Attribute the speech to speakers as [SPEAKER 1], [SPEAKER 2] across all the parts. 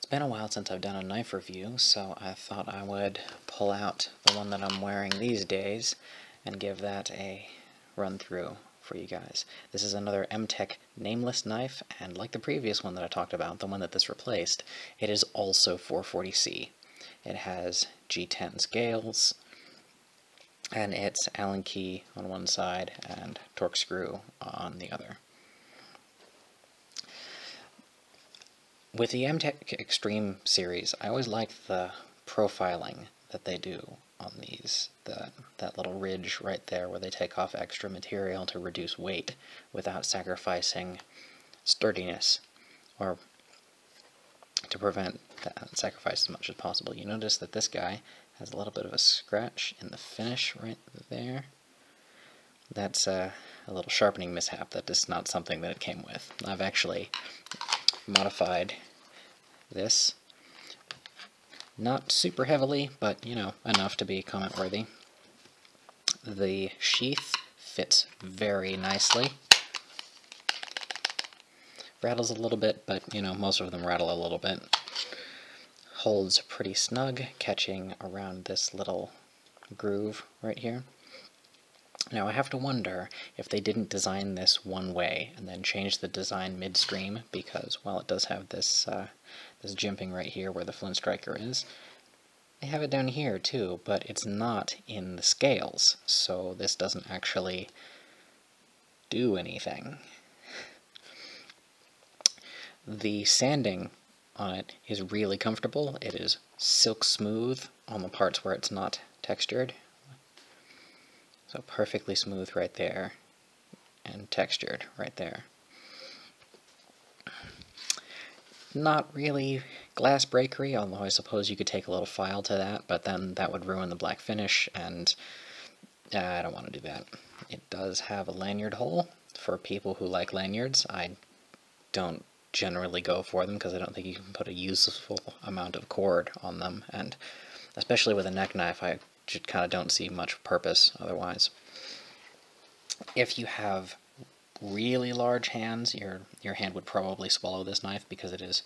[SPEAKER 1] been a while since I've done a knife review, so I thought I would pull out the one that I'm wearing these days and give that a run through for you guys. This is another MTech nameless knife, and like the previous one that I talked about, the one that this replaced, it is also 440C. It has G10 scales, and it's Allen key on one side and torque screw on the other. With the MTech Extreme series, I always like the profiling that they do on these. That little ridge right there where they take off extra material to reduce weight without sacrificing sturdiness, or to prevent that sacrifice as much as possible. You notice that this guy has a little bit of a scratch in the finish right there. That's a little sharpening mishap. That is not something that it came with. I've actually modified this, not super heavily, but you know, enough to be comment worthy. The sheath fits very nicely. Rattles a little bit, but you know, most of them rattle a little bit. Holds pretty snug, catching around this little groove right here. Now I have to wonder if they didn't design this one way and then change the design midstream, because while it does have this this jimping right here where the flint striker is, they have it down here too, but it's not in the scales, so this doesn't actually do anything. The sanding on it is really comfortable. It is silk smooth on the parts where it's not textured. So perfectly smooth right there, and textured right there. Not really glass breakery, although I suppose you could take a little file to that, but then that would ruin the black finish, and I don't want to do that. It does have a lanyard hole for people who like lanyards. I don't generally go for them because I don't think you can put a useful amount of cord on them, and especially with a neck knife, I just kind of don't see much purpose otherwise. If you have really large hands, your hand would probably swallow this knife because it is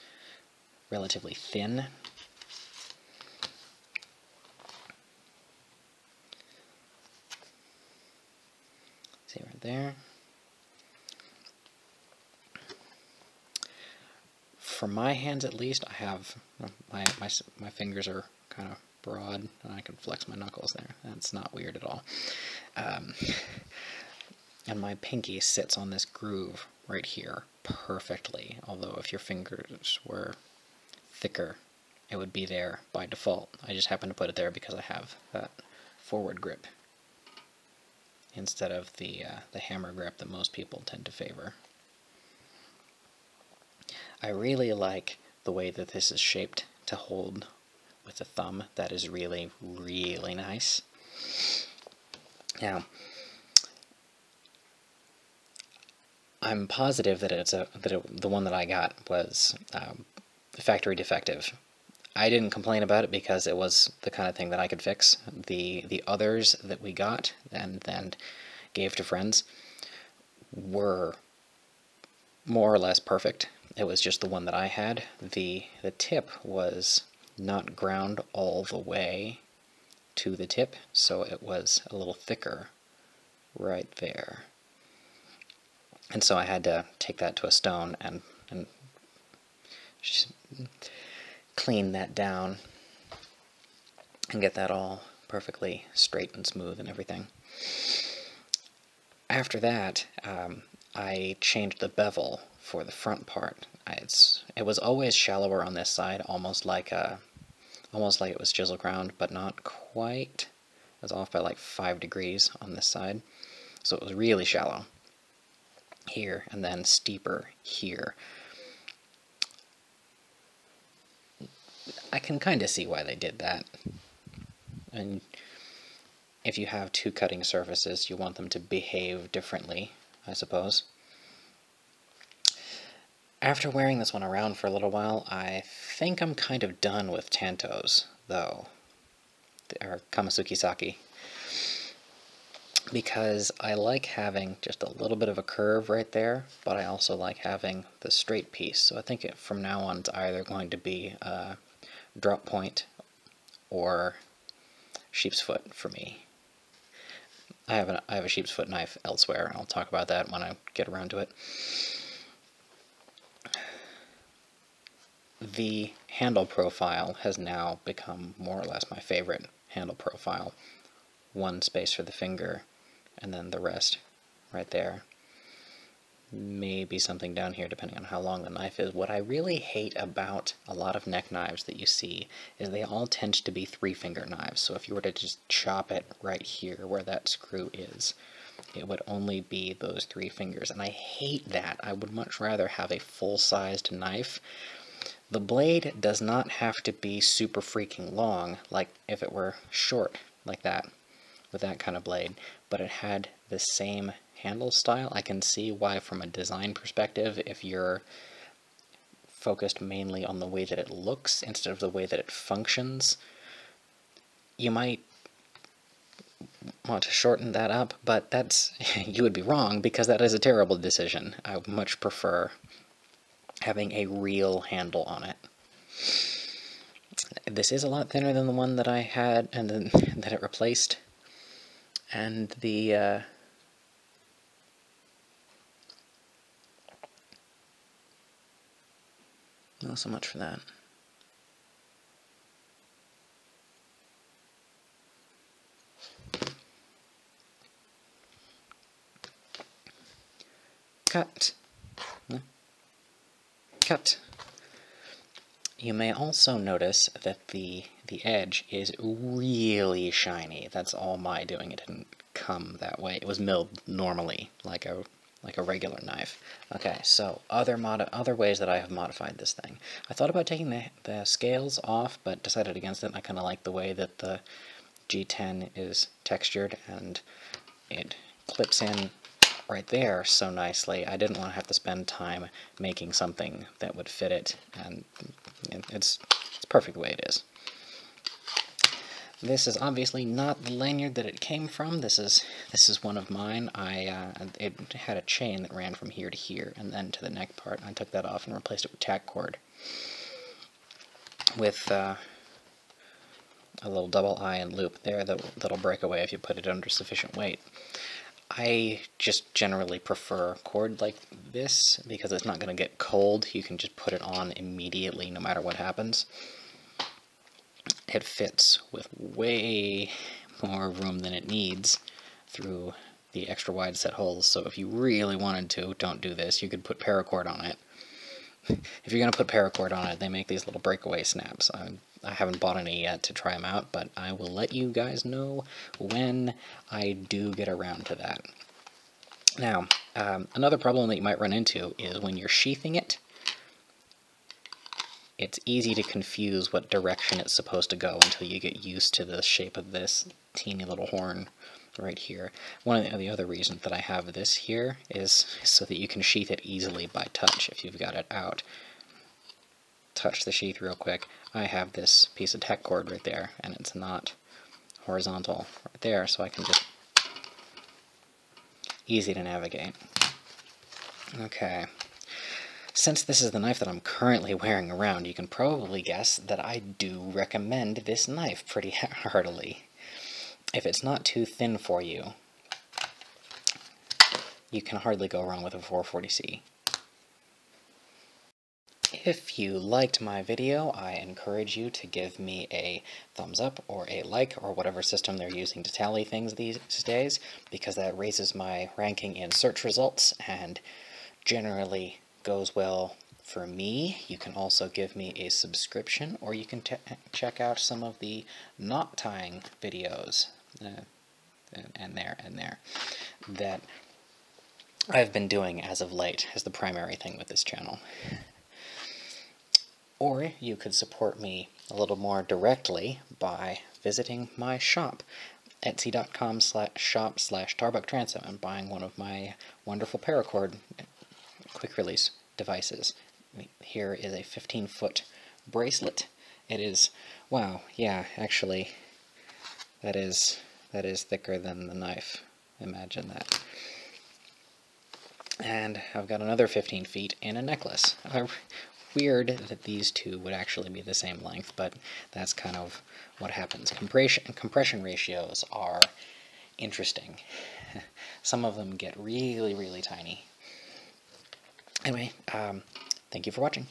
[SPEAKER 1] relatively thin. See right there. For my hands at least, I have my fingers are kind of broad, and I can flex my knuckles there. That's not weird at all. And my pinky sits on this groove right here perfectly, although if your fingers were thicker, it would be there by default. I just happen to put it there because I have that forward grip instead of the hammer grip that most people tend to favor. I really like the way that this is shaped to hold with the thumb. That is really, really nice. Now, I'm positive that the one that I got was factory defective. I didn't complain about it because it was the kind of thing that I could fix. The others that we got and then gave to friends were more or less perfect. It was just the one that I had. The tip was not ground all the way to the tip, so it was a little thicker right there. And so I had to take that to a stone and clean that down and get that all perfectly straight and smooth and everything. After that, I changed the bevel for the front part. It was always shallower on this side, almost like it was chisel ground, but not quite. It was off by like 5 degrees on this side, so it was really shallow here and then steeper here. I can kind of see why they did that. And if you have two cutting surfaces, you want them to behave differently, I suppose. After wearing this one around for a little while, I think I'm kind of done with Tantos, though, or Kamasuki Saki. because I like having just a little bit of a curve right there, but I also like having the straight piece. So I think from now on it's either going to be drop point or sheep's foot for me. I have a sheep's foot knife elsewhere, and I'll talk about that when I get around to it. The handle profile has now become more or less my favorite handle profile. One space for the finger, and then the rest right there. Maybe something down here depending on how long the knife is. What I really hate about a lot of neck knives that you see is they all tend to be 3-finger knives. So if you were to just chop it right here where that screw is, it would only be those 3 fingers. And I hate that. I would much rather have a full-sized knife. The blade does not have to be super freaking long, like if it were short like that, with that kind of blade, but it had the same handle style. I can see why from a design perspective, if you're focused mainly on the way that it looks instead of the way that it functions, you might want to shorten that up, but that's you would be wrong, because that is a terrible decision. I would much prefer having a real handle on it. This is a lot thinner than the one that I had and then that it replaced, and the not so much for that. Cut. Cut. You may also notice that the edge is really shiny. That's all my doing. It didn't come that way. It was milled normally, like a regular knife. Okay, so other ways that I have modified this thing. I thought about taking the scales off, but decided against it. I kind of like the way that the G10 is textured, and it clips in right there so nicely. I didn't want to have to spend time making something that would fit it, and it's perfect the way it is. This is obviously not the lanyard that it came from. This is one of mine. It had a chain that ran from here to here and then to the neck part. I took that off and replaced it with tack cord with a little double eye and loop there that'll break away if you put it under sufficient weight. I just generally prefer cord like this because it's not going to get cold. You can just put it on immediately no matter what happens. It fits with way more room than it needs through the extra wide set holes, so if you really wanted to, don't do this. You could put paracord on it. If you're going to put paracord on it, they make these little breakaway snaps. I haven't bought any yet to try them out, but I will let you guys know when I do get around to that. Now, another problem that you might run into is when you're sheathing it, it's easy to confuse what direction it's supposed to go until you get used to the shape of this teeny little horn right here. One of the other reasons that I have this here is so that you can sheath it easily by touch if you've got it out. Touch the sheath real quick. I have this piece of tack cord right there, and it's not horizontal right there, so I can just easy to navigate. Okay. Since this is the knife that I'm currently wearing around, you can probably guess that I do recommend this knife pretty heartily. If it's not too thin for you, you can hardly go wrong with a 440C. If you liked my video, I encourage you to give me a thumbs up or a like or whatever system they're using to tally things these days, because that raises my ranking in search results and generally goes well for me. You can also give me a subscription, or you can check out some of the knot tying videos and there that I've been doing as of late as the primary thing with this channel. Or you could support me a little more directly by visiting my shop, etsy.com/shop/tarbucktransom, and buying one of my wonderful paracord quick release devices. Here is a 15-foot bracelet. It is, wow, yeah, actually, that is thicker than the knife. Imagine that. And I've got another 15 feet in a necklace. Weird that these two would actually be the same length, but that's kind of what happens. Compression ratios are interesting. Some of them get really, really tiny. Anyway, thank you for watching.